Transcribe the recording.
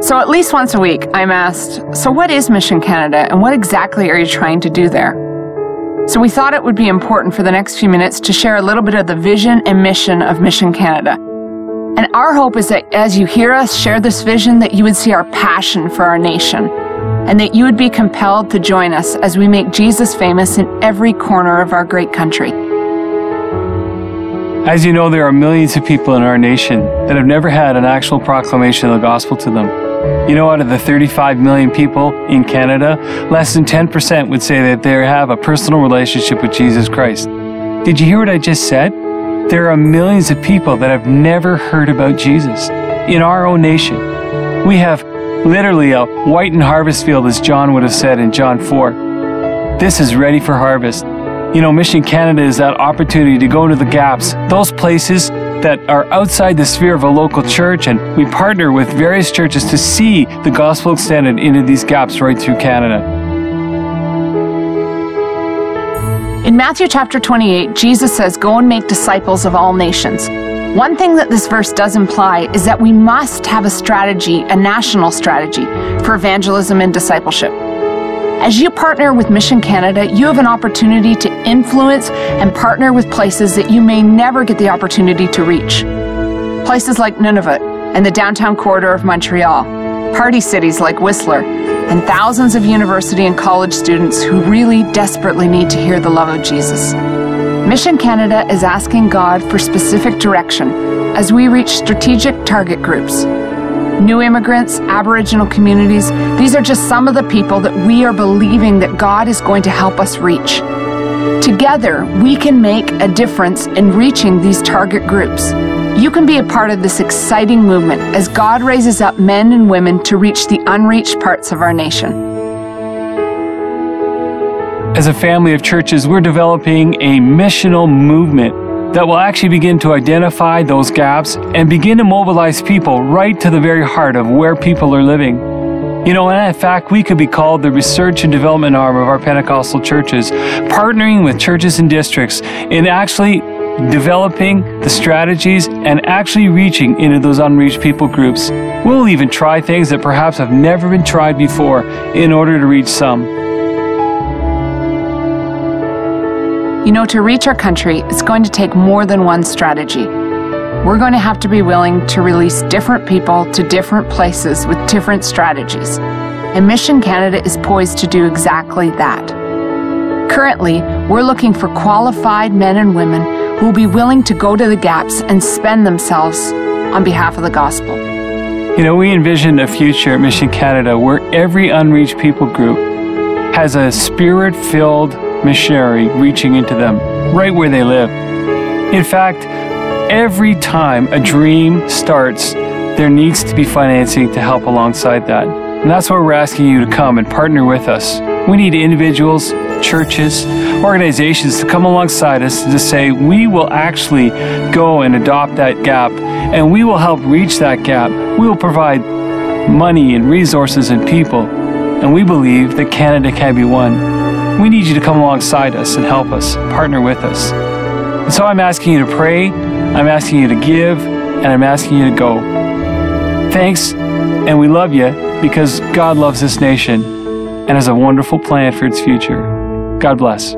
So at least once a week, I'm asked, so what is Mission Canada and what exactly are you trying to do there? So we thought it would be important for the next few minutes to share a little bit of the vision and mission of Mission Canada. And our hope is that as you hear us share this vision, that you would see our passion for our nation and that you would be compelled to join us as we make Jesus famous in every corner of our great country. As you know, there are millions of people in our nation that have never had an actual proclamation of the gospel to them. You know, out of the 35 million people in Canada, less than 10% would say that they have a personal relationship with Jesus Christ. Did you hear what I just said? There are millions of people that have never heard about Jesus in our own nation. We have literally a whitened harvest field, as John would have said in John 4. This is ready for harvest. You know, Mission Canada is that opportunity to go to the gaps, those places that are outside the sphere of a local church, and we partner with various churches to see the gospel extended into these gaps right through Canada. In Matthew chapter 28, Jesus says, "Go and make disciples of all nations." One thing that this verse does imply is that we must have a strategy, a national strategy, for evangelism and discipleship. As you partner with Mission Canada, you have an opportunity to influence and partner with places that you may never get the opportunity to reach. Places like Nunavut and the downtown corridor of Montreal, party cities like Whistler, and thousands of university and college students who really desperately need to hear the love of Jesus. Mission Canada is asking God for specific direction as we reach strategic target groups. New immigrants, Aboriginal communities, these are just some of the people that we are believing that God is going to help us reach. Together, we can make a difference in reaching these target groups. You can be a part of this exciting movement as God raises up men and women to reach the unreached parts of our nation. As a family of churches, we're developing a missional movement that will actually begin to identify those gaps and begin to mobilize people right to the very heart of where people are living. You know, and in fact, we could be called the research and development arm of our Pentecostal churches, partnering with churches and districts in actually developing the strategies and actually reaching into those unreached people groups. We'll even try things that perhaps have never been tried before in order to reach some. You know, to reach our country, it's going to take more than one strategy. We're going to have to be willing to release different people to different places with different strategies. And Mission Canada is poised to do exactly that. Currently, we're looking for qualified men and women who will be willing to go to the gaps and spend themselves on behalf of the gospel. You know, we envision a future at Mission Canada where every unreached people group has a spirit-filled missionary reaching into them right where they live. In fact, every time a dream starts, there needs to be financing to help alongside that. And that's why we're asking you to come and partner with us. We need individuals, churches, organizations to come alongside us to say, we will actually go and adopt that gap, and we will help reach that gap. We will provide money and resources and people, and we believe that Canada can be one. We need you to come alongside us and help us, partner with us. And so I'm asking you to pray, I'm asking you to give, and I'm asking you to go. Thanks, and we love you because God loves this nation and has a wonderful plan for its future. God bless.